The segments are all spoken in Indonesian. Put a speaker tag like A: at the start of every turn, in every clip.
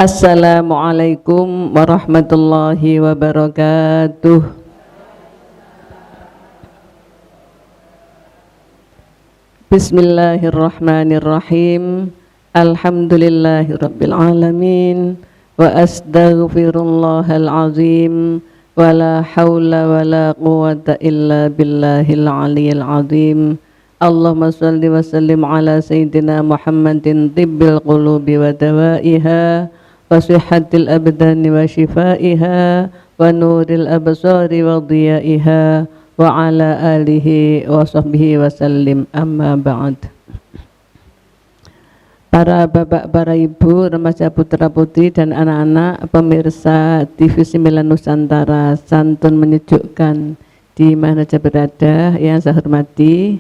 A: Assalamualaikum warahmatullahi wabarakatuh. Bismillahirrahmanirrahim. Alhamdulillahirabbil alamin wa astaghfirullahal azim wa la haula wa la quwwata illa billahil aliyyil azim. Allahumma shalli wa sallim ala sayyidina Muhammadin tibbil qulubi wa dawaiha wa sihhatil abdani wa shifaiha wa nuril absari wa dhiyaiha wa ala alihi wa sahbihi wa sallim, amma ba'd. Para bapak, para ibu, remaja, putra putri dan anak-anak pemirsa TV 9 Nusantara, santun menyejukkan di mana saja berada yang saya hormati,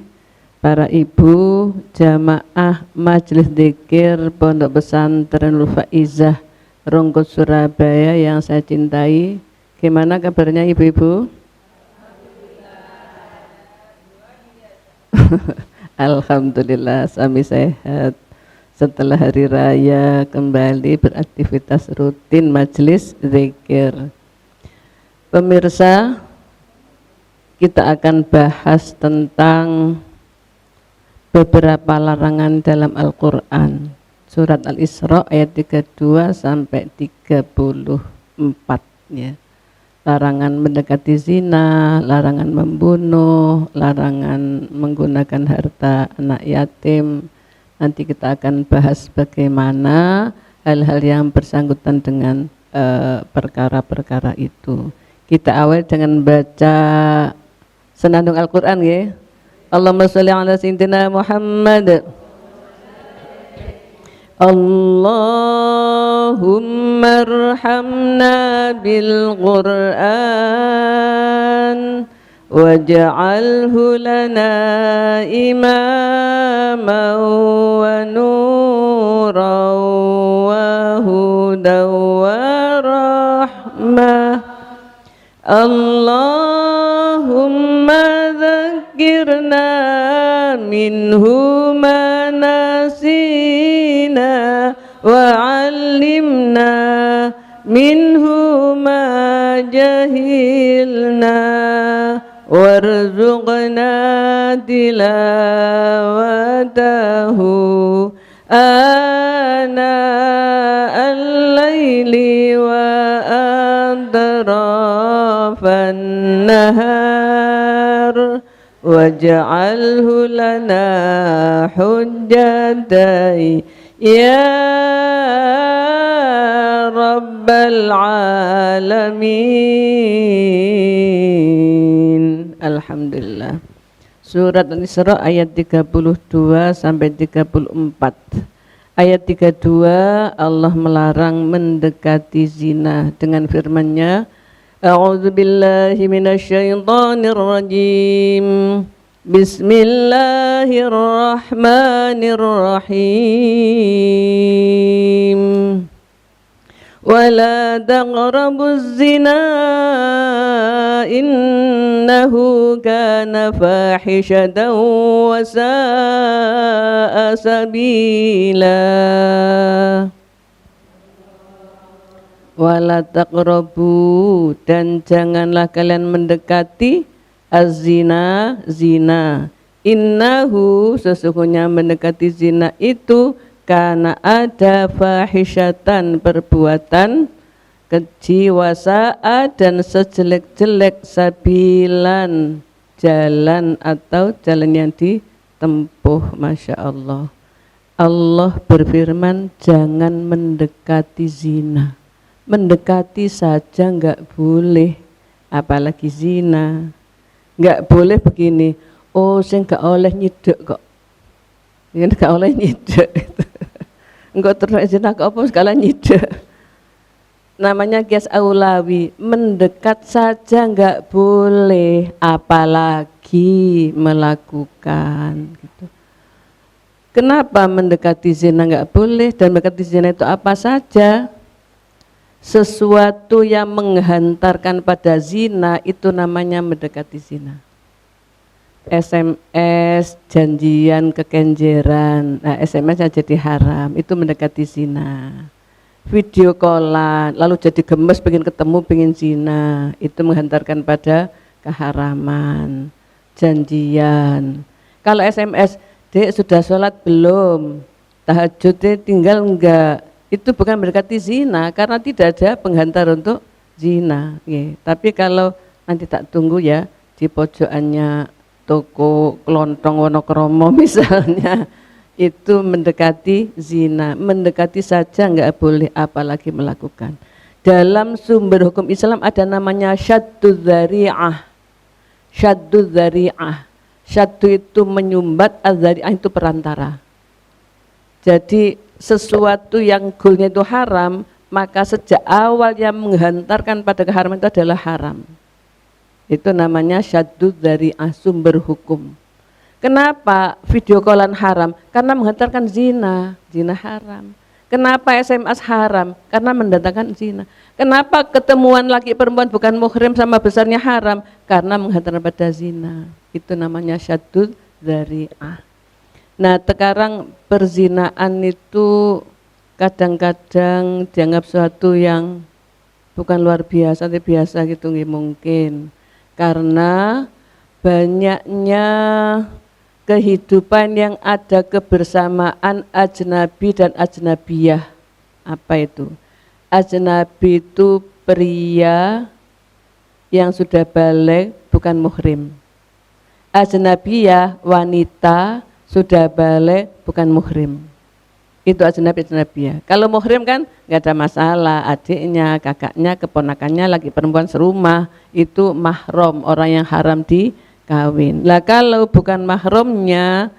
A: para ibu jamaah Majelis Dzikir Pondok Pesantren Faizah Rungkut Surabaya yang saya cintai. Gimana kabarnya ibu-ibu? Alhamdulillah kami sehat. Setelah hari raya kembali beraktivitas rutin majelis zikir. Pemirsa, kita akan bahas tentang beberapa larangan dalam Al-Quran. Surat Al-Isra ayat 32 sampai 34 ya. Larangan mendekati zina, larangan membunuh, larangan menggunakan harta anak yatim. Nanti kita akan bahas bagaimana hal-hal yang bersangkutan dengan perkara-perkara itu. Kita awal dengan baca senandung Al-Quran ya. Allahumma sholli ala sayyidina Muhammad. Allahumma arhamna bil Qur'an waj'alhu lana imaman wa nuran wa hudan wa rahmah. Allahumma dzakkirna minhu ma nasina wa 'allimna minhu ma jahilna warzuqna tilawatahu ana al-laili wa atrafan nahar waj'alhu lana hujjatai ya rabbal alamin. Alhamdulillah. Surat Al-Isra ayat 32 sampai 34. Ayat 32 Allah melarang mendekati zina dengan firman-Nya, A'udzubillahi minasyaitonir rajim. Bismillahirrahmanirrahim. Wala taqrabuz zina innahu kana fahishatan wa sa'a sabila. Wala taqrabu, dan janganlah kalian mendekati az-zina, zina. Innahu, sesungguhnya mendekati zina itu karena ada fahisyatan, perbuatan keji, wasa'a, dan sejelek-jelek, sabilan, jalan atau jalan yang ditempuh. Masya Allah. Allah berfirman jangan mendekati zina. Mendekati saja enggak boleh, apalagi zina. Enggak boleh begini, oh saya enggak oleh nyidek kok. Ini enggak oleh nyidek. Enggak terus zina kok apa segala nyidek. Namanya kias aulawi, mendekat saja enggak boleh, apalagi melakukan gitu. Kenapa mendekati zina enggak boleh, dan mendekati zina itu apa saja? Sesuatu yang menghantarkan pada zina itu namanya mendekati zina. SMS, janjian kekenjeran, nah SMS yang jadi haram, itu mendekati zina. video callan, lalu jadi gemes pengen ketemu, pengen zina, itu menghantarkan pada keharaman. Janjian, kalau SMS, dek sudah sholat belum, tahajudnya tinggal enggak, itu bukan mendekati zina karena tidak ada penghantar untuk zina. Tapi kalau nanti tak tunggu ya di pojokannya toko kelontong Wonokromo misalnya, itu mendekati zina, mendekati saja enggak boleh, apalagi melakukan. Dalam sumber hukum Islam ada namanya syadduz dzari'ah. Syadduz dzari'ah, syaddu itu menyumbat, az-dzari'ah itu perantara. Jadi sesuatu yang goalnya itu haram, maka sejak awal yang menghantarkan pada keharaman itu adalah haram. Itu namanya syadduz dzari'ah, sumber hukum. Kenapa video callan haram? Karena menghantarkan zina, zina haram. Kenapa SMS haram? Karena mendatangkan zina. Kenapa ketemuan laki perempuan bukan muhrim sama besarnya haram? Karena menghantarkan pada zina. Itu namanya syadduz dzari'ah. Nah, sekarang perzinaan itu kadang-kadang dianggap sesuatu yang bukan luar biasa, tapi biasa gitu mungkin. Karena banyaknya kehidupan yang ada kebersamaan ajnabi dan ajnabiyah. Apa itu? Ajnabi itu pria yang sudah balik bukan muhrim. Ajnabiyah wanita sudah balik bukan muhrim. Itu ajnabiyah. Kalau muhrim kan nggak ada masalah, adiknya, kakaknya, keponakannya lagi perempuan serumah, itu mahram, orang yang haram dikawin. Lah kalau bukan mahramnya,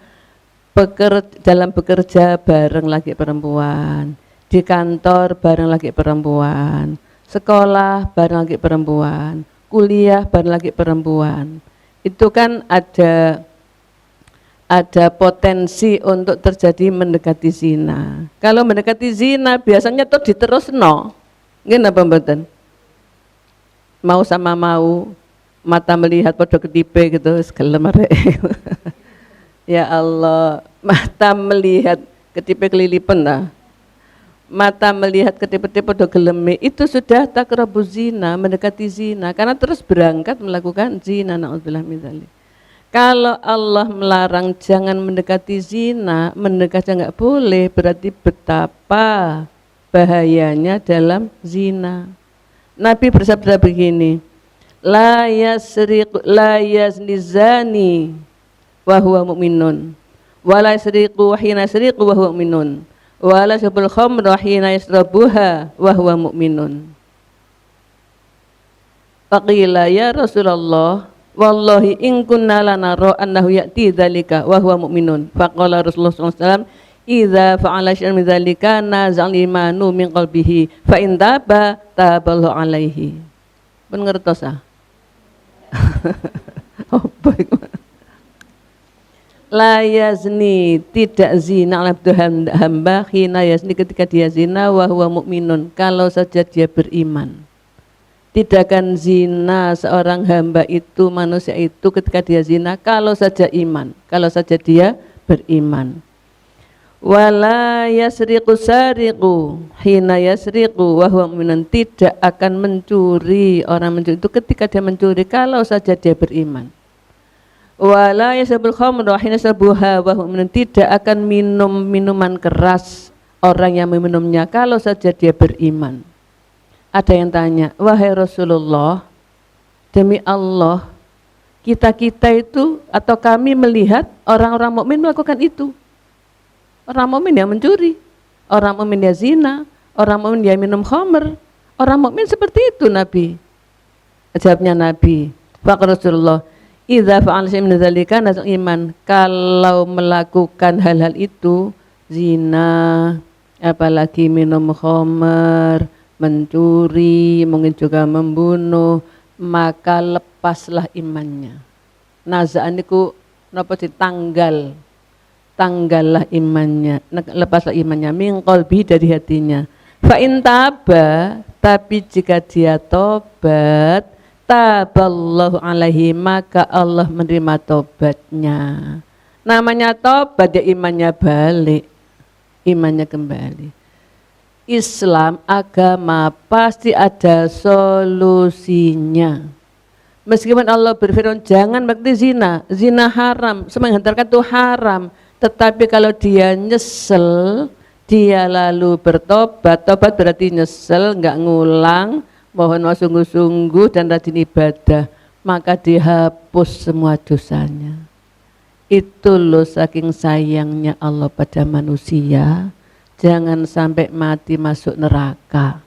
A: dalam bekerja bareng lagi perempuan, di kantor bareng lagi perempuan, sekolah bareng lagi perempuan, kuliah bareng lagi perempuan, itu kan ada potensi untuk terjadi mendekati zina. Kalau mendekati zina biasanya tuh diterusno, nggih napa mboten? Mau sama mau, mata melihat podo ketipe gitu, gelem arek. Ya Allah, mata melihat ketipe kelilipan lah. Mata melihat ketipe-tipe podo geleme, itu sudah takrabuz zina, mendekati zina, karena terus berangkat melakukan zina. Na'udzubillah min dzalik. Kalau Allah melarang jangan mendekati zina, mendekati enggak boleh, berarti betapa bahayanya dalam zina. Nabi bersabda begini, la yazni zani wa huwa mu'minun, wa la yasriqu wa hina yasriqu wa huwa mu'minun, wa la yashrabul khamra hina yashrabuha wa huwa mu'minun. Faqila ya Rasulullah, wallahi in kunna lanara annahu ya'ti dzalika wa huwa mu'minun. Faqala Rasulullah sallallahu alaihi wasallam, idza fa'ala syai'an min dzalika nazal imanu min qalbihi fa in taba taballahu alaihi. Pun ngertos ah. Apa iku? La yazni, tidak zina oleh hamba, hina yazni ketika dia zina, wa huwa mu'minun, kalau saja dia beriman. Tidak akan zina seorang hamba itu, manusia itu ketika dia zina kalau saja iman, kalau saja dia beriman. Wala yasriqu sariqu hina yasriqu wa huwa mu'minun, tidak akan mencuri, orang mencuri itu ketika dia mencuri kalau saja dia beriman. Wala yasrabul khamra hina yasrabuha wa huwa mu'minun, tidak akan minum minuman keras orang yang meminumnya kalau saja dia beriman. Ada yang tanya, wahai Rasulullah, demi Allah, kita itu atau kami melihat orang-orang mukmin melakukan itu. Orang mukmin yang mencuri, orang mukmin yang zina, orang mukmin yang minum khamr, orang mukmin seperti itu Nabi. Jawabnya Nabi, faqala Rasulullah, idza fa'al syai'an min dzalika nazal iman, kalau melakukan hal-hal itu, zina, apalagi minum khamr, mencuri, mungkin juga membunuh, maka lepaslah imannya. Nazaan niku napa ditanggal, tanggallah imannya, lepaslah imannya min qalbi, dari hatinya. Fa in taba, tapi jika dia tobat, taballahu alaihi, maka Allah menerima tobatnya. Namanya tobat ya imannya balik, imannya kembali. Islam, agama pasti ada solusinya. Meskipun Allah berfirman jangan bakti zina, zina haram, semua yang hantarkan itu haram. Tetapi kalau dia nyesel, dia lalu bertobat, tobat berarti nyesel, enggak ngulang, mohon maaf sungguh-sungguh dan rajin ibadah, maka dihapus semua dosanya. Itu loh saking sayangnya Allah pada manusia, jangan sampai mati masuk neraka.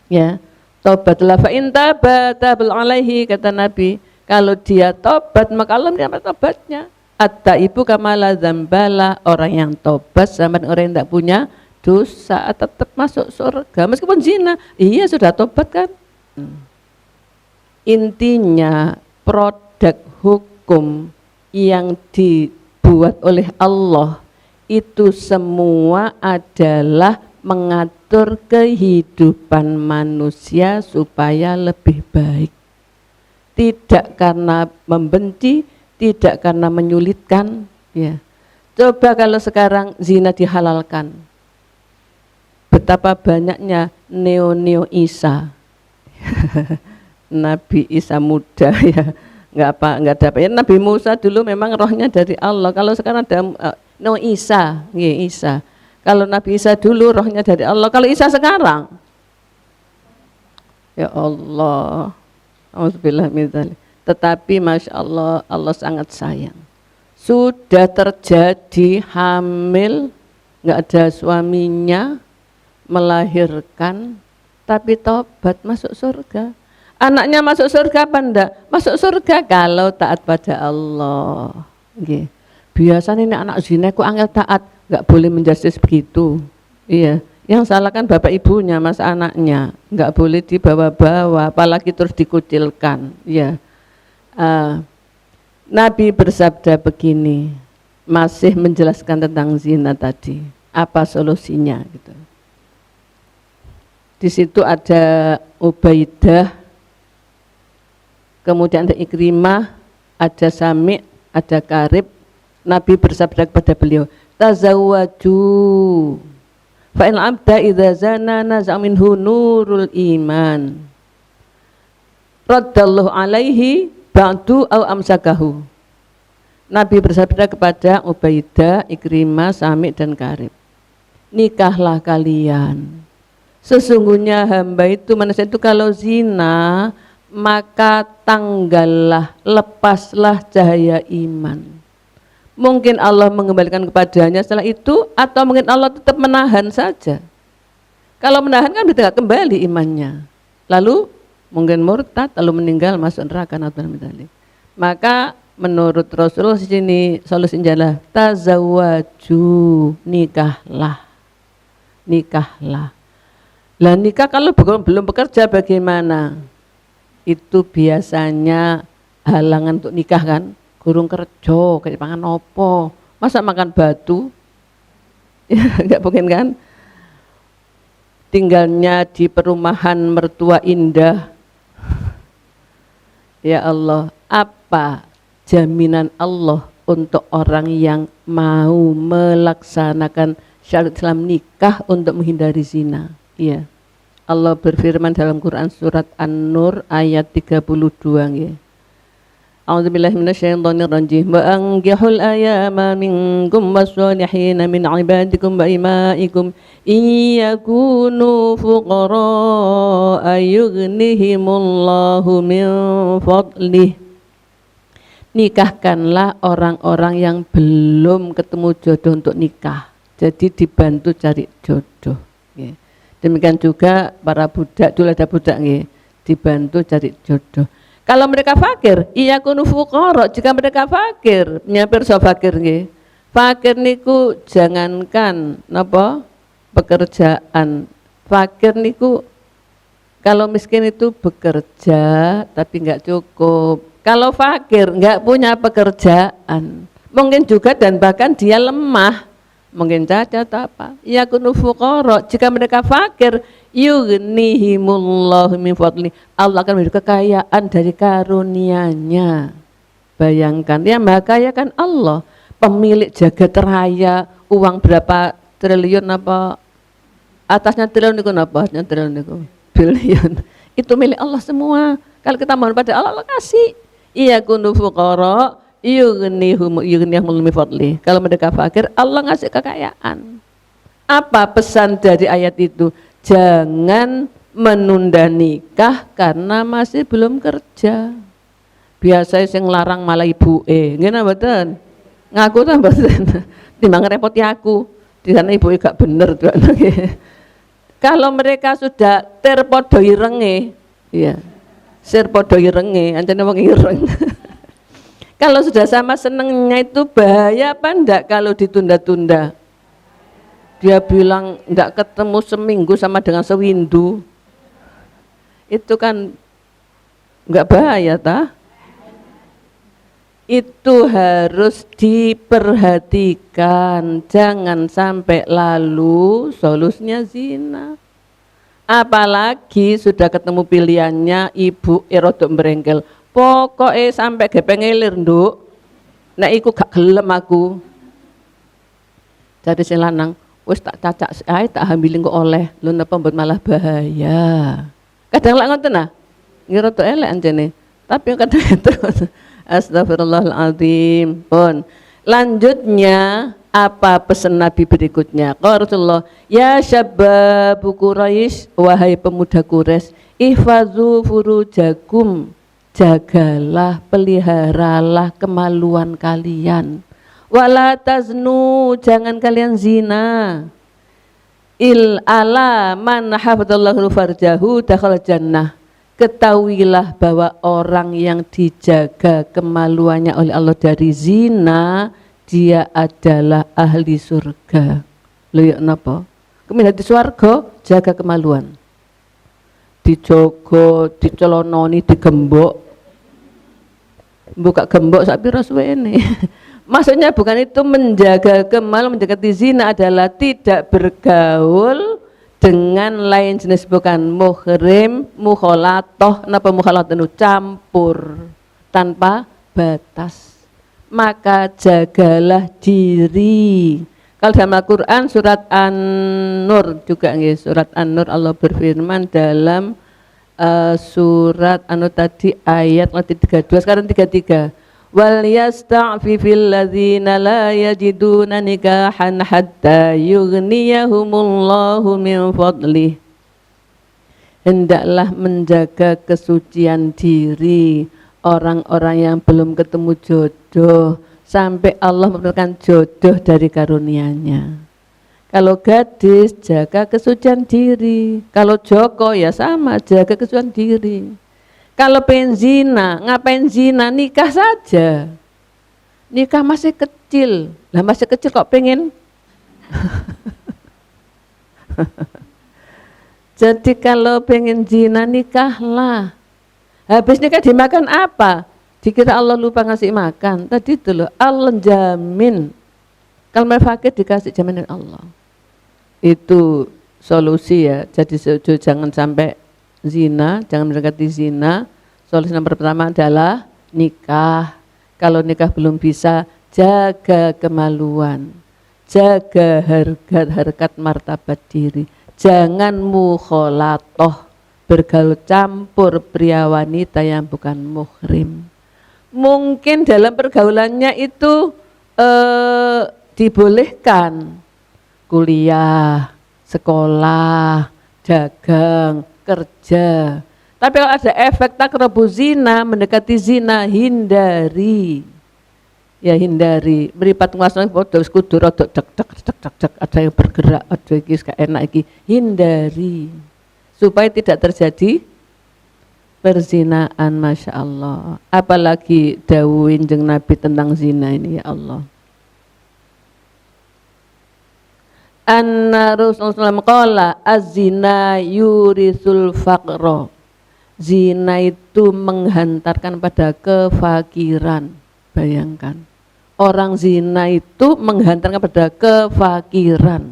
A: Ya. Tobatlah fa in taba tabal alaihi, kata Nabi, kalau dia tobat maka Allah menerima tobatnya. At-taibu kamala dzambala, orang yang tobat sama orang yang tidak punya dosa tetap masuk surga meskipun zina. Iya sudah tobat kan. Intinya produk hukum yang dibuat oleh Allah itu semua adalah mengatur kehidupan manusia supaya lebih baik. Tidak karena membenci, tidak karena menyulitkan, ya. Coba kalau sekarang zina dihalalkan. Betapa banyaknya neo-neo Isa. Nabi Isa muda ya. Enggak ada apa ya. Nabi Musa dulu memang rohnya dari Allah. Kalau sekarang ada no Isa, Isa. Kalau Nabi Isa dulu rohnya dari Allah, kalau Isa sekarang, ya Allah, auzubillah min dzalik. Tetapi Masya Allah, Allah sangat sayang. Sudah terjadi hamil, nggak ada suaminya, melahirkan, tapi tobat masuk surga. Anaknya masuk surga apa enggak? Masuk surga kalau taat pada Allah. Nggih. Biasanya ini anak zina ku angel taat, nggak boleh menjustis begitu. Iya, yang salah kan bapak ibunya, mas anaknya, nggak boleh dibawa-bawa, apalagi terus dikucilkan. Iya. Nabi bersabda begini, masih menjelaskan tentang zina tadi, apa solusinya gitu. Di situ ada Ubaidah, kemudian ada Ikrimah, ada Sami', ada Karib. Nabi bersabda kepada beliau, tazawwaju fa in abda idza zana naza minhu nurul iman raddallahu alaihi ba'du au amsakahu. Nabi bersabda kepada Ubaidah, Ikrimah, Sami' dan Karib, nikahlah kalian. Sesungguhnya hamba itu, manusia itu kalau zina maka tanggallah, lepaslah cahaya iman. Mungkin Allah mengembalikan kepadanya setelah itu, atau mungkin Allah tetap menahan saja. Kalau menahan kan tidak kembali imannya. Lalu mungkin murtad, lalu meninggal masuk neraka. Maka menurut Rasulullah di sini solusinya adalah tazawwaju, nikahlah. Nikahlah. Lah nikah kalau belum bekerja bagaimana? Itu biasanya halangan untuk nikah kan? Gurung kerja, kayak pangan opo, masa makan batu? Ya enggak mungkin kan? Tinggalnya di perumahan mertua indah. Ya Allah, apa jaminan Allah untuk orang yang mau melaksanakan syariat Islam nikah untuk menghindari zina? Iya. Allah berfirman dalam Quran surat An-Nur ayat 32 ya. A'udzubillahi minasyaitonir rajim. Wa anqihul ayama minkum was-solihin min ibadikum wa imaikum iyakunu fuqara yughnihimullahu min fadlih. Nikahkanlah orang-orang yang belum ketemu jodoh untuk nikah. Jadi dibantu cari jodoh. Demikian juga para budak, dulu ada budak dibantu cari jodoh. Kalau mereka fakir, iya kunu fuqara, jika mereka fakir, nyapir so fakir nggih. Fakir niku jangankan napa pekerjaan. Fakir niku kalau miskin itu bekerja tapi enggak cukup. Kalau fakir enggak punya pekerjaan, mungkin juga dan bahkan dia lemah. Mungkin cacat apa? Ya kunu fuqara, jika mereka fakir, yughnihimullahu min fadli. Allah akan memberi kekayaan dari karunia-Nya. Bayangkan, yang maha kaya kan Allah, pemilik jagat raya, uang berapa triliun apa Atasnya triliun niku napa? Atasnya triliun niku bilion. Itu milik Allah semua. Kalau kita mohon pada Allah, Allah kasih. Iya kunu fuqara yughnihumul min fadli. Kalau mereka fakir, Allah ngasih kekayaan. Apa pesan dari ayat itu? Jangan menunda nikah karena masih belum kerja. Biasanya sing larang malah ibuke. Ngene mboten? Ngaku ta mboten? Timbang repoti aku. Di sana ibuke gak bener tuh. Kalau mereka sudah terpodo irenge, iya. Serpodo irenge, ancane wong ireng. Kalau sudah sama senengnya itu bahaya apa enggak kalau ditunda-tunda? Dia bilang enggak ketemu seminggu sama dengan sewindu. Itu kan enggak bahaya tah? Itu harus diperhatikan, jangan sampai lalu solusinya zina. Apalagi sudah ketemu pilihannya ibu rodok merengkel. Pokoknya sampai gepeng ngelir nduk. Nek iku gak gelem aku. Jadi sing lanang, wis tak cacak ae tak hamilin kok oleh. Lho napa mbot malah bahaya. Kadang lak ngoten nah. Ngira tok elek anjene. Tapi kadang terus astagfirullahaladzim. Pun. Lanjutnya apa pesan Nabi berikutnya? Qala Rasulullah, ya syababu Quraisy, wahai pemuda Quraisy, ihfazu furujakum, jagalah, peliharalah kemaluan kalian. Wala taznu, jangan kalian zina. Il ala man hafadallahu farjahu dakhal jannah. Ketahuilah bahwa orang yang dijaga kemaluannya oleh Allah dari zina, dia adalah ahli surga. Lho ya napa? Kemudian di swarga jaga kemaluan. Dijogo, dicelononi, digembok. Buka gembok sak pira suwene. Maksudnya bukan itu menjaga kemaluan, menjaga zina adalah tidak bergaul dengan lain jenis, bukan muhrim, mukhalatoh, napa mukhalatoh campur tanpa batas. Maka jagalah diri. Kalau dalam Al-Quran surat An-Nur juga nggih, surat An-Nur Allah berfirman dalam surat tadi ayat 32 sekarang 33. Wal yasta'fifil ladzina la yajiduna nikahan hatta yughniyahumullahu min fadlih. Hendaklah menjaga kesucian diri orang-orang yang belum ketemu jodoh sampai Allah memberikan jodoh dari karunia-Nya. Kalau gadis jaga kesucian diri, kalau Joko ya sama jaga kesucian diri. Kalau pengen zina, ngapain zina? Nikah saja. Nikah masih kecil. Lah masih kecil kok pengen? Jadi kalau pengen zina nikahlah. Habis nikah dimakan apa? Dikira Allah lupa ngasih makan. Tadi itu loh, Allah jamin. Kalau fakir dikasih jaminan Allah. Itu solusi ya. Jadi jangan sampai zina, jangan mendekati zina. Solusi nomor pertama adalah nikah. Kalau nikah belum bisa, jaga kemaluan, jaga harkat martabat diri. Jangan mukhalatoh, bergaul campur pria wanita yang bukan muhrim. Mungkin dalam pergaulannya itu dibolehkan kuliah, sekolah, dagang, kerja. Tapi kalau ada efek takrabu zina, mendekati zina, hindari. Ya hindari. Meripat nguasane padha wis kudu rada cek ada yang bergerak, ada iki gak enak iki. Hindari. Supaya tidak terjadi perzinaan, Masya Allah. Apalagi dawuhin jeung Nabi tentang zina ini, ya Allah. Anna Rasulullah qala az-zina yurisul faqra. Zina itu menghantarkan pada kefakiran. Bayangkan, orang zina itu menghantarkan pada kefakiran.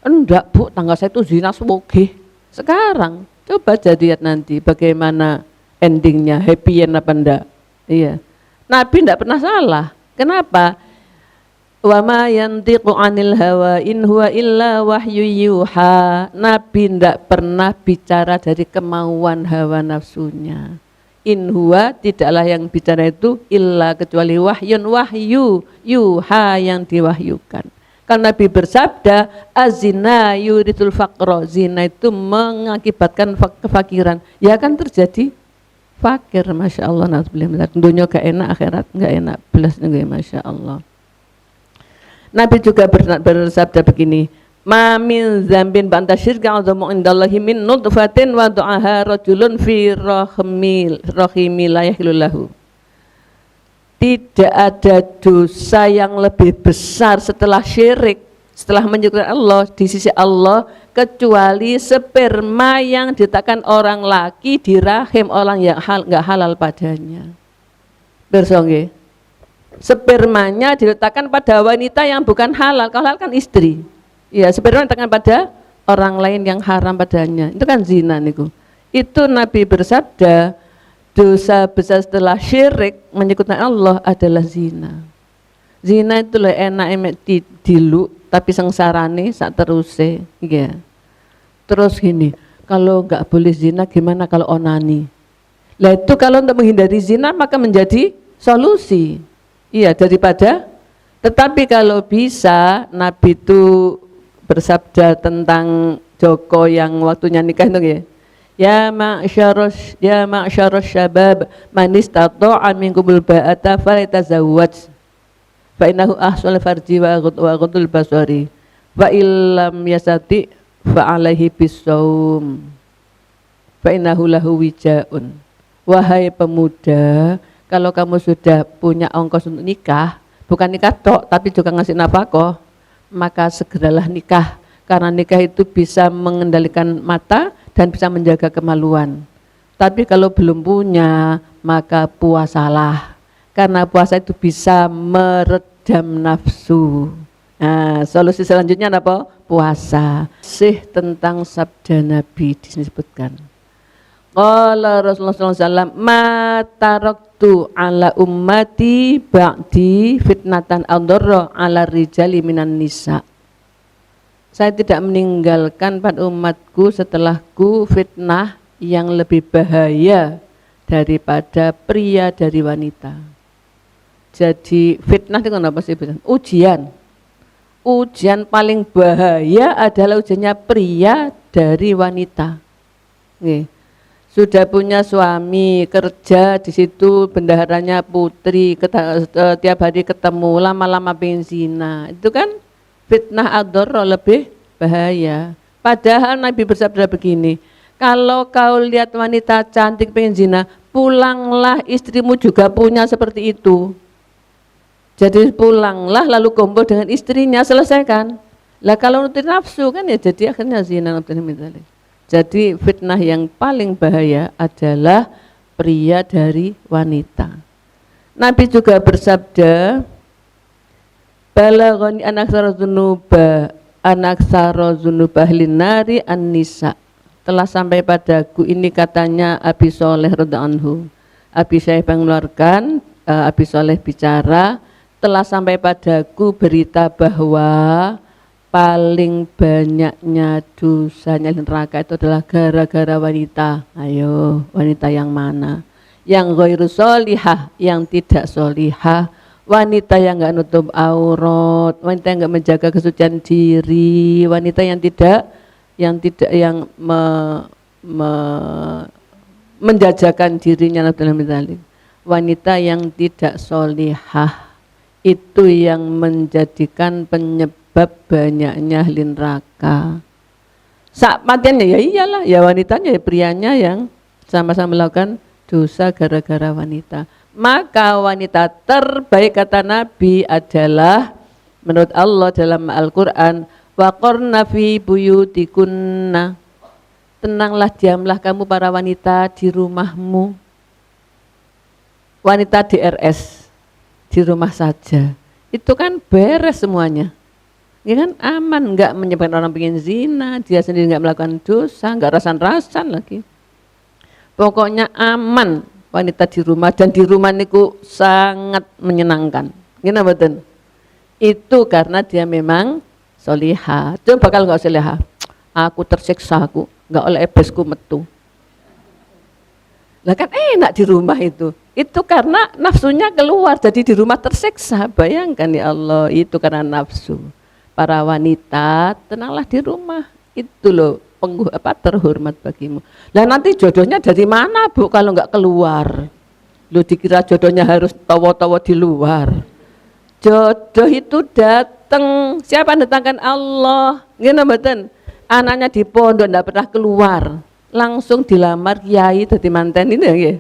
A: Enggak Bu, tangga saya itu zina sugih. Sekarang coba jadi lihat nanti bagaimana endingnya, happy end apa enggak. Iya, Nabi enggak pernah salah. Kenapa? Zina itu menghantarkan pada kefakiran. Enggak Bu, tangga saya itu zina sugih. Sekarang coba jadi lihat nanti bagaimana endingnya, happy end apa enggak. Iya, Nabi enggak pernah salah. Kenapa? Zina itu menghantarkan pada kefakiran. Iya, Wa ma yantiqu 'anil hawa in huwa illa wahyu yuha. Nabi tidak pernah bicara dari kemauan hawa nafsunya. In huwa, tidaklah yang bicara itu illa kecuali wahyun, wahyu yuha, yang diwahyukan. Kan Nabi bersabda, azina yuridul faqra, zina itu mengakibatkan kefakiran. Ya kan terjadi fakir, masya Allah. Nabi dunia gak enak, akhirat gak enak, belas nih, masya Allah. Nabi juga bersabda begini, ma min dzambin ba'da syirka a'dhamu indallahi min nutfatin wa du'aha rajulun fi rahimi la yahillu lahu. Tidak ada dosa yang lebih besar setelah syirik, setelah menyekutukan Allah di sisi Allah, kecuali sperma yang diletakkan orang laki di rahim orang yang enggak halal padanya. Bersongge. Spermanya diletakkan pada wanita yang bukan halal, kalau halal kan istri. Ya, sperma diletakkan pada orang lain yang haram padanya. Itu kan zina niku. Itu Nabi bersabda, dosa besar setelah syirik menyekutukan Allah adalah zina. Zina itu loh enak emek dilu, tapi sengsarane sak teruse, ya. Terus gini, kalau enggak boleh zina gimana kalau onani? Lah itu kalau untuk menghindari zina maka menjadi solusi. Iya, daripada, tetapi kalau bisa, Nabi itu bersabda tentang Joko yang waktunya nikah itu ya ma'syarus syabab man istata'a minkumul ba'ata falyatazawwaj fa innahu ahsanul farji wa ghudul basari wa illam yastati fa alaihi bisawm fa innahu lahu wijaun. Wahai pemuda, kalau kamu sudah punya ongkos untuk nikah, bukan nikah tok, tapi juga ngasih nafkah, maka segeralah nikah. Karena nikah itu bisa mengendalikan mata dan bisa menjaga kemaluan. Tapi kalau belum punya, maka puasalah. Karena puasa itu bisa meredam nafsu. Nah, solusi selanjutnya apa? Puasa. Tentang sabda Nabi disebutkan. Qala Rasulullah SAW, ma taraktu ala ummati ba'di fitnatan adharra ala rijali minan nisa. Saya tidak meninggalkan pada umatku setelahku fitnah yang lebih bahaya daripada pria dari wanita. Jadi fitnah itu apa sih? Ujian. Ujian paling bahaya adalah ujiannya pria dari wanita. Nih. Sudah punya suami, kerja di situ, bendaharanya putri, tiap hari ketemu, lama-lama pengen zina. Itu kan fitnah adharra, lebih bahaya. Padahal Nabi bersabda begini, kalau kau lihat wanita cantik pengen zina, pulanglah, istrimu juga punya seperti itu. Jadi pulanglah lalu kumpul dengan istrinya, selesaikan. Lah kalau nuruti nafsu kan ya jadi akhirnya zina. Jadi fitnah yang paling bahaya adalah pria dari wanita. Nabi juga bersabda, balaghani anaksara dzunubah linari an-nisa. Telah sampai padaku, ini katanya Abi Sholeh radhiyallahu anhu. Abi Syaibah mengeluarkan, Abi Sholeh bicara, telah sampai padaku berita bahwa paling banyaknya dosanya neraka itu adalah gara-gara wanita. Ayo, wanita yang mana? Yang ghairu sholihah, yang tidak sholihah, wanita yang enggak nutup aurat, wanita yang enggak menjaga kesucian diri, wanita yang menjajakan dirinya, wanita yang tidak sholihah, itu yang menjadikan penyebab banyaknya ahli neraka. Saat matiannya ya iyalah, ya wanitanya ya prianya yang sama-sama melakukan dosa gara-gara wanita. Maka wanita terbaik kata Nabi adalah menurut Allah dalam Al-Quran, waqarna fi buyutikunna. Tenanglah, diamlah kamu para wanita di rumahmu. Wanita DRS di rumah saja. Itu kan beres semuanya. Ya kan aman, enggak menyebabkan orang pengen zina, dia sendiri enggak melakukan dosa, enggak rasan-rasan lagi. Pokoknya aman wanita di rumah, dan di rumah niku sangat menyenangkan. Gimana betul? Itu karena dia memang solihah. Coba kalau nggak solihah, aku tersiksa, aku nggak oleh ebesku metu. Lah kan enak di rumah itu. Itu karena nafsunya keluar, jadi di rumah tersiksa. Bayangkan ya Allah, itu karena nafsu. Para wanita, tenanglah di rumah. Itu loh, terhormat bagimu. Lah nanti jodohnya dari mana Bu kalau nggak keluar? Lu dikira jodohnya harus tawa-tawa di luar. Jodoh itu datang. Siapa yang datangkan? Allah. Gini mboten. Anaknya di pondok enggak pernah keluar. Langsung dilamar kiai dadi manten ini ya.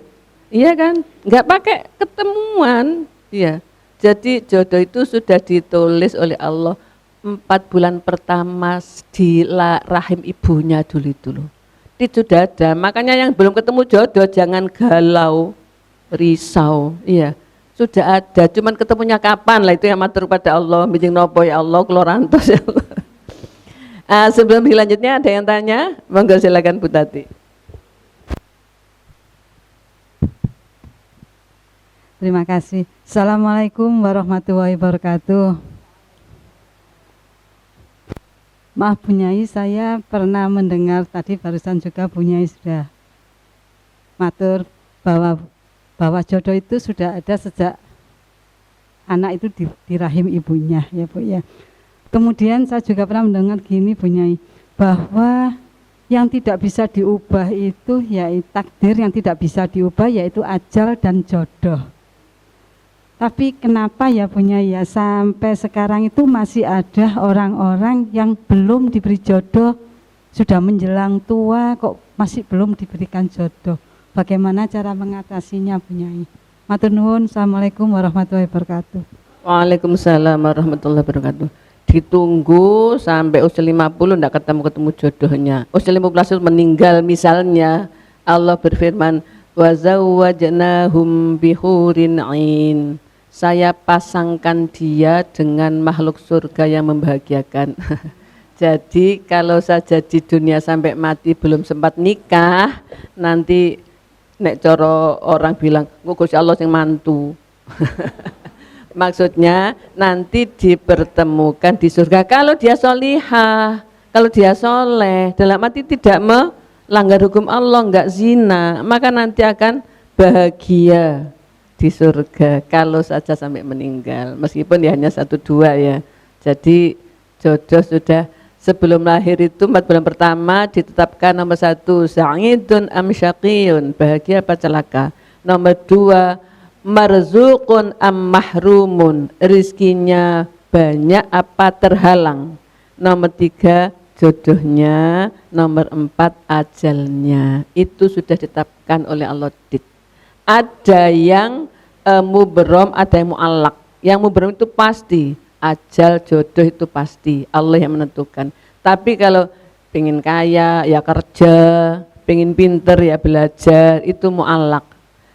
A: Iya kan? Enggak pakai ketemuan. Iya. Jadi jodoh itu sudah ditulis oleh Allah 4 bulan pertama di rahim ibunya dulu. Itu sudah ada. Makanya yang belum ketemu jodoh jangan galau, risau. Iya. Sudah ada, cuman ketemunya kapan lah itu yang matur pada Allah, bijing nopo ya Allah, klorantos ya Allah. Sebelum selanjutnya ada yang tanya, monggo silakan Bu Tati.
B: Terima kasih. Assalamualaikum warahmatullahi wabarakatuh. Maaf Bu Nyai, saya pernah mendengar tadi barusan juga Bu Nyai sudah matur bahwa jodoh itu sudah ada sejak anak itu di rahim ibunya ya Bu ya. Kemudian saya juga pernah mendengar gini Bu Nyai, bahwa yang tidak bisa diubah itu yaitu takdir, yang tidak bisa diubah yaitu ajal dan jodoh. Tapi kenapa ya Bu Nyai ya sampai sekarang itu masih ada orang-orang yang belum diberi jodoh, sudah menjelang tua kok masih belum diberikan jodoh. Bagaimana cara mengatasinya Bu Nyai? Matur nuwun. Assalamualaikum warahmatullahi wabarakatuh.
A: Waalaikumsalam warahmatullahi wabarakatuh. Ditunggu sampai usia 50 enggak ketemu jodohnya. Usia 15 meninggal misalnya. Allah berfirman, wa zawwajnahum bihurin 'ain. Saya pasangkan dia dengan makhluk surga yang membahagiakan. Jadi kalau saja di dunia sampai mati belum sempat nikah, nanti nek coro orang bilang, Gusti Allah yang mantu. Maksudnya nanti dipertemukan di surga kalau dia solihah, kalau dia soleh, dalam arti tidak melanggar hukum Allah, enggak zina, maka nanti akan bahagia di surga kalau saja sampai meninggal, meskipun ya hanya 1-2 ya. Jadi jodoh sudah sebelum lahir itu 4 bulan pertama ditetapkan nomor 1 sa'idun am syaqiyun, bahagia apa celaka. Nomor 2 marzuqun am mahrumun, rizkinya banyak apa terhalang. Nomor 3 jodohnya. Nomor 4 ajalnya. Itu sudah ditetapkan oleh Allah. Ada yang mubrom, ada yang mu'allak. Yang mubrom itu pasti, ajal jodoh itu pasti Allah yang menentukan. Tapi kalau pengen kaya ya kerja, pengen pinter ya belajar, itu mu'allak.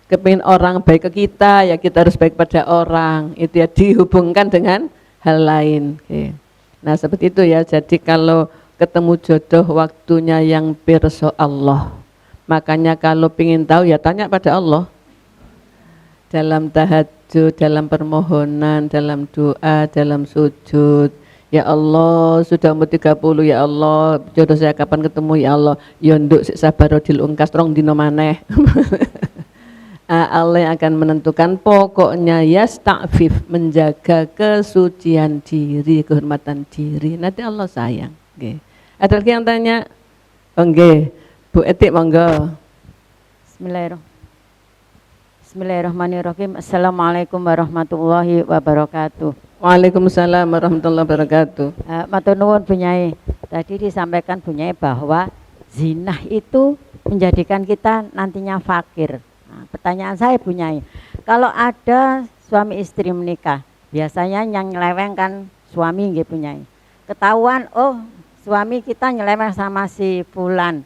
A: Kepingin orang baik ke kita ya kita harus baik pada orang, itu ya dihubungkan dengan hal lain. Oke. Nah seperti itu ya. Jadi kalau ketemu jodoh waktunya yang pirsa Allah. Makanya kalau pengen tahu ya tanya pada Allah. Dalam tahajud, dalam permohonan, dalam doa, dalam sujud. Ya Allah, sudah umur 30 ya Allah, jodoh saya kapan ketemu ya Allah. Ya nduk sik sabar dilungkas rong dino maneh. Allah yang akan menentukan, pokoknya yasta'fif, menjaga kesucian diri, kehormatan diri. Nanti Allah sayang. Okay. Ada lagi yang tanya? Oke, Bu Etik monggo.
C: Bismillahirrahmanirrahim. Assalamualaikum warahmatullahi wabarakatuh.
A: Waalaikumsalam warahmatullahi wabarakatuh.
C: Matur nuwun Bu Nyai. Tadi disampaikan Bu Nyai bahwa zina itu menjadikan kita nantinya fakir. Nah, pertanyaan saya Bu Nyai, kalau ada suami istri menikah, biasanya yang nyeleweng kan suami nggih Bu Nyai. Ketahuan oh suami kita nyeleweng sama si fulan.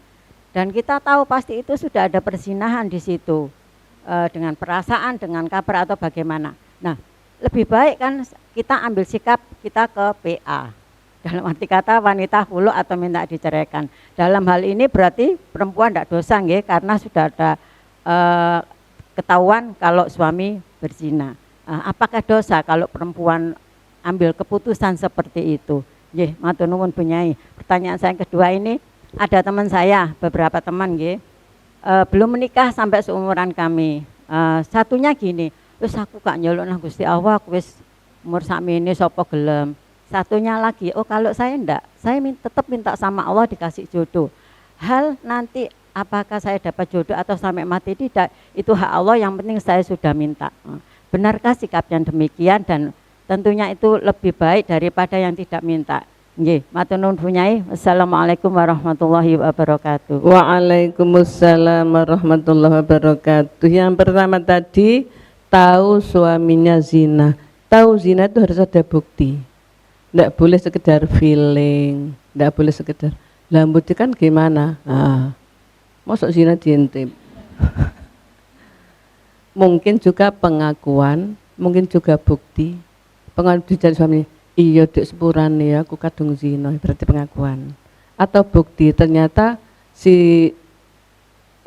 C: Dan kita tahu pasti itu sudah ada perzinahan di situ. Dengan perasaan, dengan kabar atau bagaimana. Nah, lebih baik kan kita ambil sikap kita ke PA. Dalam arti kata wanita hulu atau minta diceraikan. Dalam hal ini berarti perempuan tidak dosa nggih, karena sudah ada ketahuan kalau suami berzina. Apakah dosa kalau perempuan ambil keputusan seperti itu. Nggih, matur nuwun Bu Nyai. Pertanyaan saya yang kedua ini, ada teman saya, beberapa teman nggih, belum menikah sampai seumuran kami. Satunya gini, wis aku gak nyeluk nang Gusti Allah, aku wis umur sakmene sapa gelem. Satunya lagi, oh kalau saya enggak, saya tetap minta sama Allah dikasih jodoh. Hal nanti apakah saya dapat jodoh atau sampai mati tidak, itu hak Allah, yang penting saya sudah minta. Benarkah sikap yang demikian? Dan tentunya itu lebih baik daripada yang tidak minta. Nggih, matur nuwun Bu Nyai. Wassalamualaikum warahmatullahi wabarakatuh.
A: Waalaikumsalam warahmatullahi wabarakatuh. Yang pertama tadi, tahu suaminya zina. Tahu zina itu harus ada bukti. Tidak boleh sekedar feeling, tidak boleh sekedar. Lah bukti kan gimana? Masuk zina diintip. Mungkin juga pengakuan, mungkin juga bukti. Pengakuan dari suami, iya dek sepurane ya aku kadung zina, berarti pengakuan. Atau bukti ternyata si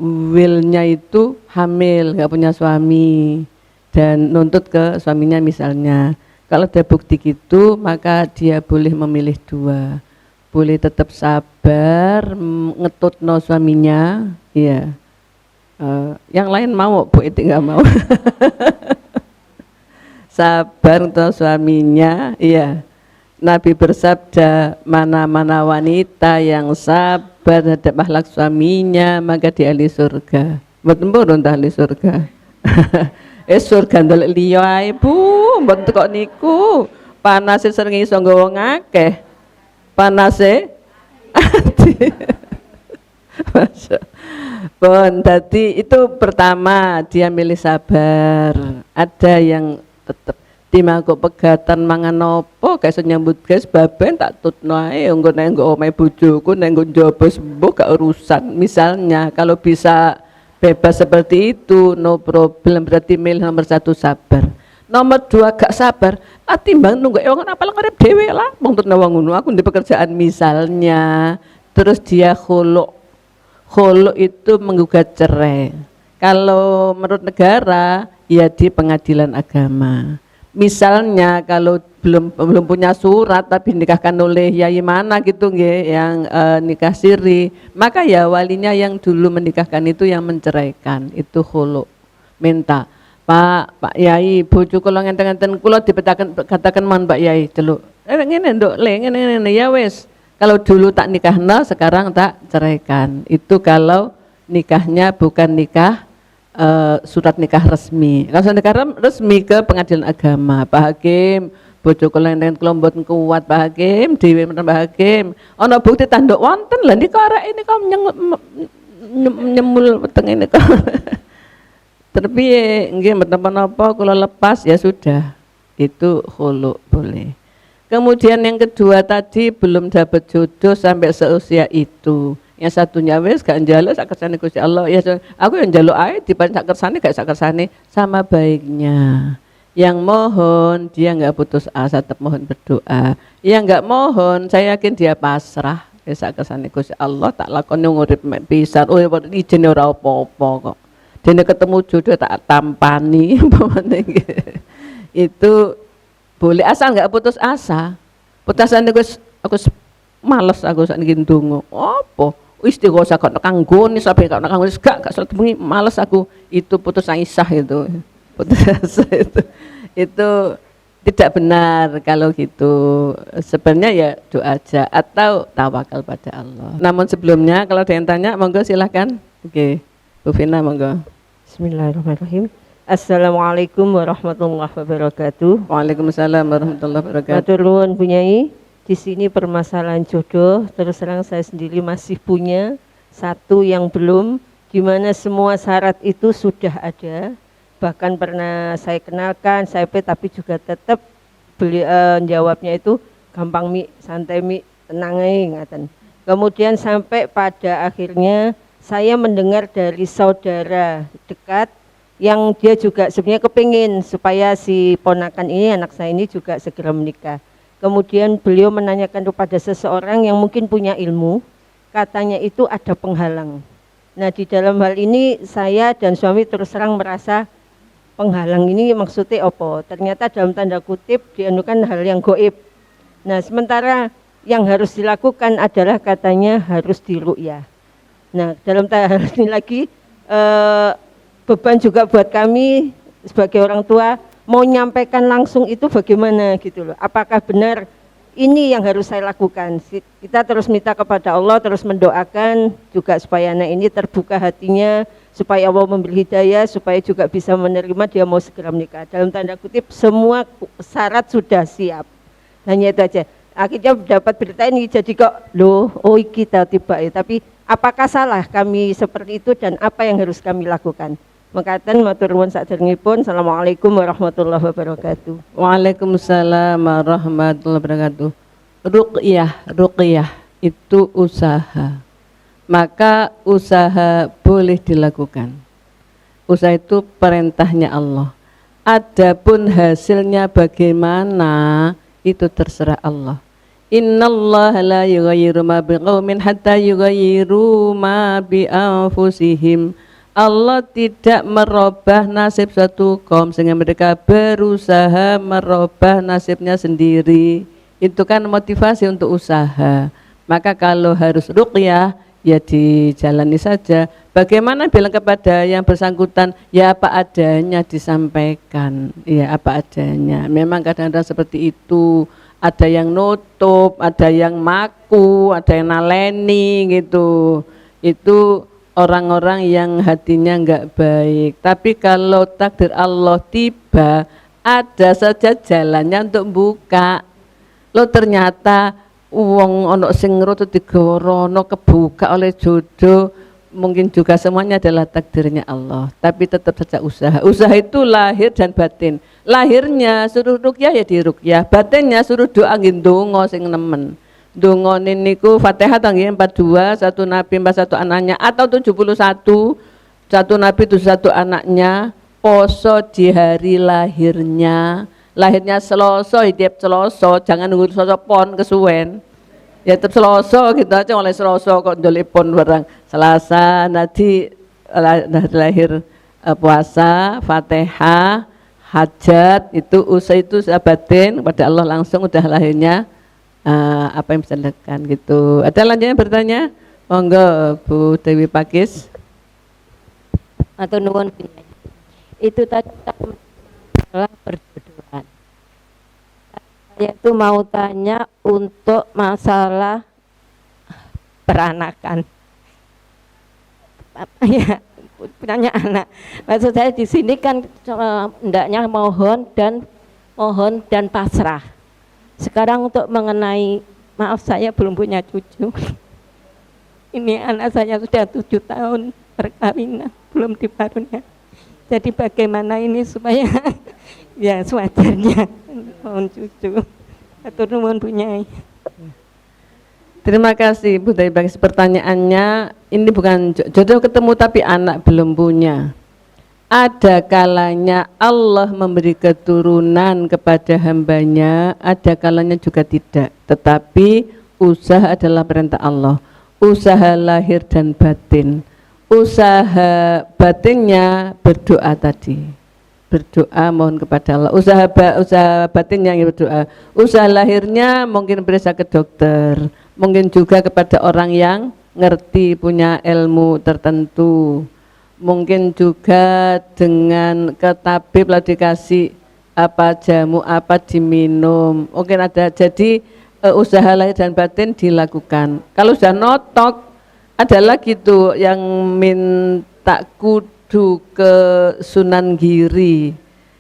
A: Willnya itu hamil, nggak punya suami dan nuntut ke suaminya misalnya. Kalau ada bukti gitu, maka dia boleh memilih dua. Boleh tetap sabar, ngetutno suaminya, iya. Yang lain mau, Bu Iti nggak mau. Sabar untuk suaminya, iya. Nabi bersabda, mana-mana wanita yang sabar terhadap akhlak suaminya, maka di ahli surga. Mboten purun ahli surga. Surga ndelok liya ae, Bu, mboten kok niku. Panase sering iso nggawa ngakeh. Panase Masya. Bon, tadi itu pertama dia milih sabar. Ada yang tetap timangku pegatan mangan nopo kayak nyambut guys baben tak tutno ae engko nek nggo omahe bojoku nek nggo njaba sembuh gak urusan. Misalnya kalau bisa bebas seperti itu no problem, berarti milih nomor satu sabar. Nomor dua gak sabar, timbang nunggu wong apa ngarep dhewe lah wong tutno wong ngono aku di pekerjaan misalnya. Terus dia khuluk itu menggugat cerai. Kalau menurut negara ya di pengadilan agama. Misalnya kalau belum punya surat tapi nikahkan oleh yai mana gitu nggih yang nikah siri, maka ya walinya yang dulu menikahkan itu yang menceraikan, itu khuluk. Minta, Pak Yai, bojo kula ngenten-ngenten kula dipetaken katakan mohon Pak Yai celuk. Ngene nduk le ngene ya wis. Kalau dulu tak nikahna, sekarang tak ceraikan. Itu kalau nikahnya bukan nikah surat nikah resmi. Kalau surat nikah resmi ke pengadilan agama, Pak Hakim, bojo kula enten kula mboten kuat Pak Hakim, dhewe menen Pak Hakim. Ana bukti tanduk wonten lha nika arek ini kok nyemul weteng ini kok. Terpiye nggih mboten napa kula lepas ya sudah. Itu khuluk boleh. Kemudian yang kedua tadi belum dapat jodoh sampai seusia itu. Yang satunya wis gak njaluk sak kersane Gusti Allah. Ya aku yang njaluk ae dipan sak kersane gak sak kersane, sama baiknya. Yang mohon dia enggak putus asa, tetap mohon berdoa. Yang enggak mohon saya yakin dia pasrah. Ya sak kersane Gusti Allah tak lakoni ngurip mek pisan. Oh izin ora apa-apa kok. Dene ketemu jodoh tak tampani umpamane. Itu boleh asal enggak putus asa. Putus asa aku males aku sak niki ndonga. Apa? Istighosa kok kanggone sampe kok kanggone gak salat bengi males aku. Itu putus Aisyah itu. Putus asa itu tidak benar kalau gitu. Sebenarnya ya doa aja atau tawakal pada Allah. Namun sebelumnya kalau ada yang tanya monggo silahkan. Oke. Bu Vina monggo.
D: Bismillahirrahmanirrahim. Assalamualaikum warahmatullahi wabarakatuh.
A: Waalaikumsalam warahmatullahi wabarakatuh.
D: Matur nuwun Bu Nyai. Di sini permasalahan jodoh, terus terang saya sendiri masih punya satu yang belum, di mana semua syarat itu sudah ada. Bahkan pernah saya kenalkan, tapi juga tetap jawabnya itu gampang mi, santai mi, tenang ingatan. Kemudian sampai pada akhirnya saya mendengar dari saudara dekat yang dia juga sebenarnya kepingin supaya si ponakan ini, anak saya ini juga segera menikah. Kemudian beliau menanyakan kepada seseorang yang mungkin punya ilmu, katanya itu ada penghalang. Nah di dalam hal ini saya dan suami terus terang merasa penghalang ini maksudnya apa? Ternyata dalam tanda kutip dianukan hal yang goib. Nah, sementara yang harus dilakukan adalah katanya harus diru'yah. Nah, dalam hal ini lagi beban juga buat kami sebagai orang tua, mau nyampaikan langsung itu bagaimana gitu loh. Apakah benar ini yang harus saya lakukan? Kita terus minta kepada Allah, terus mendoakan juga supaya anak ini terbuka hatinya, supaya Allah memberi hidayah, supaya juga bisa menerima dia mau segera menikah. Dalam tanda kutip semua syarat sudah siap. Hanya itu aja. Akhirnya dapat berita ini jadi kok loh, oh kita tiba ya. Tapi apakah salah kami seperti itu dan apa yang harus kami lakukan? Makaten matur nuwun sadèrèngipun. Assalamualaikum warahmatullahi wabarakatuh.
A: Waalaikumsalam warahmatullahi wabarakatuh. Ruqyah itu usaha. Maka usaha boleh dilakukan. Usaha itu perintahnya Allah. Adapun hasilnya bagaimana itu terserah Allah. Innallaha la yughayyiru ma biqaumin hatta yughayyiru ma bi anfusihim. Allah tidak merubah nasib suatu kaum sehingga mereka berusaha merubah nasibnya sendiri. Itu kan motivasi untuk usaha. Maka kalau harus ruqyah ya dijalani saja. Bagaimana bilang kepada yang bersangkutan, ya apa adanya disampaikan, ya apa adanya. Memang kadang-kadang seperti itu, ada yang nutup, ada yang maku, ada yang naleni gitu. Itu orang-orang yang hatinya enggak baik. Tapi kalau takdir Allah tiba, ada saja jalannya untuk buka. Lo ternyata wong ono sing ngrut digorono kebuka oleh jodoh, mungkin juga semuanya adalah takdirnya Allah. Tapi tetap saja usaha. Usaha itu lahir dan batin. Lahirnya suruh ruqyah ya diruqyah, batinnya suruh doa nggih ndonga sing nemen. Ndongane niku Fatihah nggih 42, satu nabi 41 anaknya atau 71, satu nabi 71 anaknya, poso di hari lahirnya. Lahirnya Selasa, tiap Selasa, jangan nunggu Selasa pon kesuwen. Ya tetap Selasa gitu aja, oleh Selasa kok ndolipun barang. Selasa nanti lahir puasa, Fatihah, hajat, itu usaha itu batin kepada Allah langsung udah lahirnya apa yang bisa dilakukan gitu. Ada lanjutnya bertanya? Monggo Bu Dewi Pakis.
E: Atau nuwun itu tadi masalah perjodohan. Saya itu mau tanya untuk masalah peranakan. Apa ya, punya anak. Maksud saya di sini kan hendaknya mohon dan pasrah. Sekarang untuk mengenai, maaf saya belum punya cucu. Ini anak saya sudah 7 tahun perkawinan, belum diparunya. Jadi bagaimana ini supaya ya sewajarnya mohon cucu. Atur nuwun Bu Nyai.
A: Terima kasih Bu Dewi Pakis. Pertanyaannya ini bukan jodoh ketemu tapi anak belum punya. Ada kalanya Allah memberi keturunan kepada hambanya, ada kalanya juga tidak. Tetapi usaha adalah perintah Allah. Usaha lahir dan batin. Usaha batinnya berdoa tadi. Berdoa mohon kepada Allah. Usaha batinnya yang berdoa. Usaha lahirnya mungkin periksa ke dokter. Mungkin juga kepada orang yang ngerti, punya ilmu tertentu. Mungkin juga dengan ke tabib lah dikasih apa jamu apa diminum. Mungkin ada, jadi usaha lahir dan batin dilakukan. Kalau sudah notok ada lagi tuh yang minta kudu ke Sunan Giri.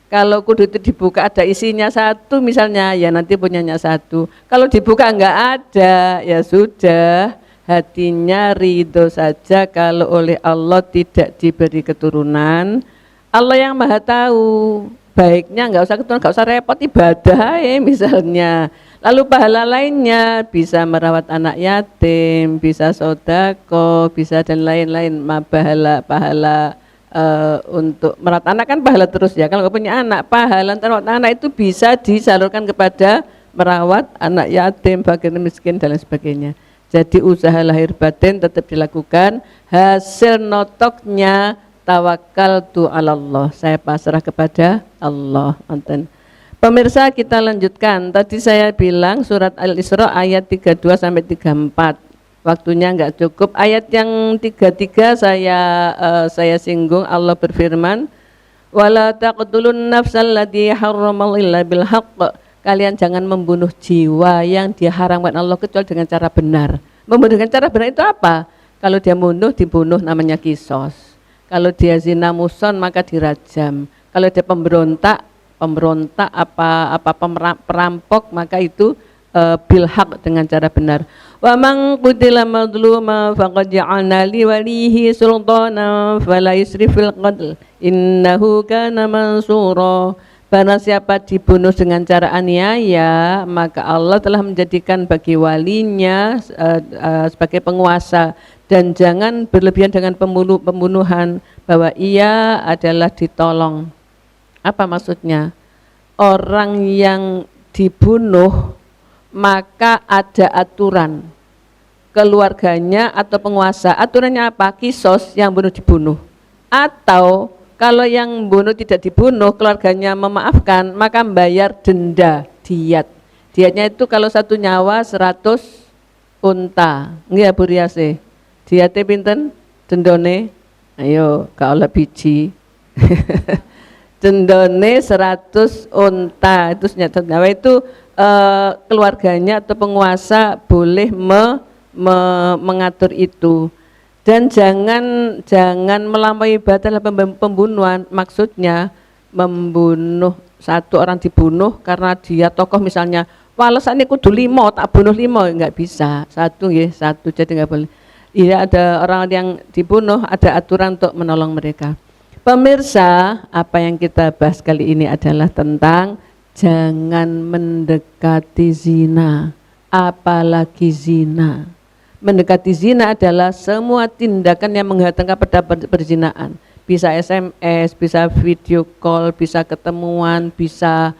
A: Kalau kudu itu dibuka ada isinya satu misalnya, ya nanti punyanya satu. Kalau dibuka enggak ada, ya sudah. Hatinya ridho saja kalau oleh Allah tidak diberi keturunan. Allah yang maha tahu, baiknya enggak usah keturunan, enggak usah repot ibadah ya misalnya. Lalu pahala lainnya bisa merawat anak yatim, bisa sodako, bisa dan lain-lain. Pahala untuk merawat anak kan pahala terus ya. Kalau enggak punya anak, pahala merawat anak itu bisa disalurkan kepada merawat anak yatim, fakir miskin dan lain sebagainya. Jadi usaha lahir batin tetap dilakukan, hasil notoknya tawakkaltu 'alallah, saya pasrah kepada Allah. Pemirsa, kita lanjutkan. Tadi saya bilang surat Al-Isra ayat 32 sampai 34. Waktunya enggak cukup. Ayat yang 33 saya singgung. Allah berfirman, "Wala taqtulun nafsal lati harramallahu illa bil haqq." Kalian jangan membunuh jiwa yang diharamkan Allah kecuali dengan cara benar. Membunuh dengan cara benar itu apa? Kalau dia dibunuh namanya kisos. Kalau dia zina muson maka dirajam. Kalau dia pemberontak perampok maka itu bil haq, dengan cara benar. Wa man qutila madluma faqad ja'alna li walihi sultanan fala yusrif fil qatl innahu kana mansura. Barang siapa dibunuh dengan cara aniaya, maka Allah telah menjadikan bagi walinya sebagai penguasa, dan jangan berlebihan dengan pembunuhan, bahwa ia adalah ditolong. Apa maksudnya? Orang yang dibunuh maka ada aturan keluarganya atau penguasa. Aturannya apa? Kisos, yang bunuh dibunuh. Atau kalau yang bunuh tidak dibunuh, keluarganya memaafkan, maka membayar denda, diat. Diatnya itu kalau satu nyawa 100 unta. Nggih Bu Riase. Diate pinten? Dendone? Ayo, kalau biji. Dendone 100 unta. Itu nyawa itu keluarganya atau penguasa boleh mengatur itu. Dan jangan melampaui batas pembunuhan. Maksudnya membunuh, satu orang dibunuh karena dia tokoh misalnya, walasannya kudu 5, tak bunuh 5, enggak bisa. Satu jadi enggak boleh. Iya, ada orang yang dibunuh, ada aturan untuk menolong mereka. Pemirsa, apa yang kita bahas kali ini adalah tentang jangan mendekati zina, apalagi zina. Mendekati zina adalah semua tindakan yang menghantarkan pada perzinaan. Bisa SMS, bisa video call, bisa ketemuan, bisa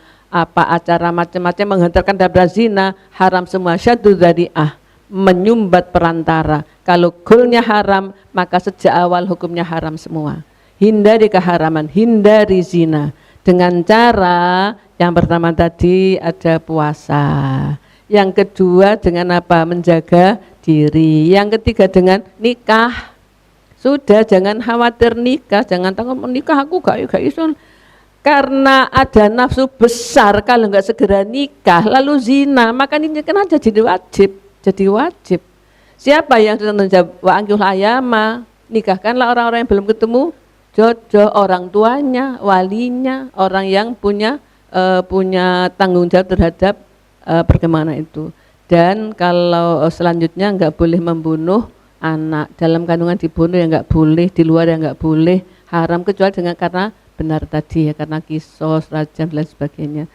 A: acara macam-macam menghantarkan pada zina, haram semua. Syaddu dzari'ah, menyumbat perantara. Kalau goalnya haram, maka sejak awal hukumnya haram semua. Hindari keharaman, hindari zina. Dengan cara yang pertama tadi ada puasa. Yang kedua dengan apa? Menjaga diri. Yang ketiga dengan nikah. Sudah, jangan khawatir nikah, jangan takut menikah aku gak iso. Karena ada nafsu besar, kalau enggak segera nikah lalu zina, maka ini kan aja jadi wajib. Siapa yang sudah menjawab wa angkihul ayama? Nikahkanlah orang-orang yang belum ketemu jodoh, orang tuanya, walinya, orang yang punya tanggung jawab terhadap perkembangan itu. Dan kalau selanjutnya enggak boleh membunuh anak, dalam kandungan dibunuh ya enggak boleh, di luar ya enggak boleh, haram kecuali dengan karena benar tadi ya, karena kisos, rajam dan sebagainya.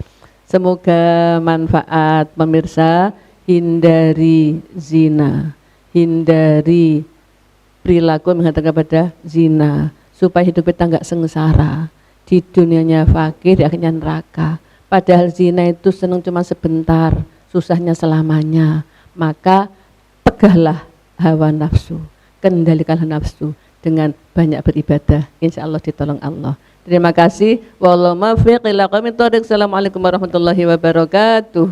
A: Semoga manfaat pemirsa. Hindari zina, hindari perilaku yang menghantarkan kepada zina, supaya hidup kita enggak sengsara, di dunianya fakir, di akhirnya neraka. Padahal zina itu senang cuma sebentar, susahnya selamanya. Maka tegahlah hawa nafsu, kendalikanlah nafsu dengan banyak beribadah, insya Allah ditolong Allah. Terima kasih. Wallahu muwaffiq ila aqwamit thoriq. Assalamualaikum warahmatullahi wabarakatuh.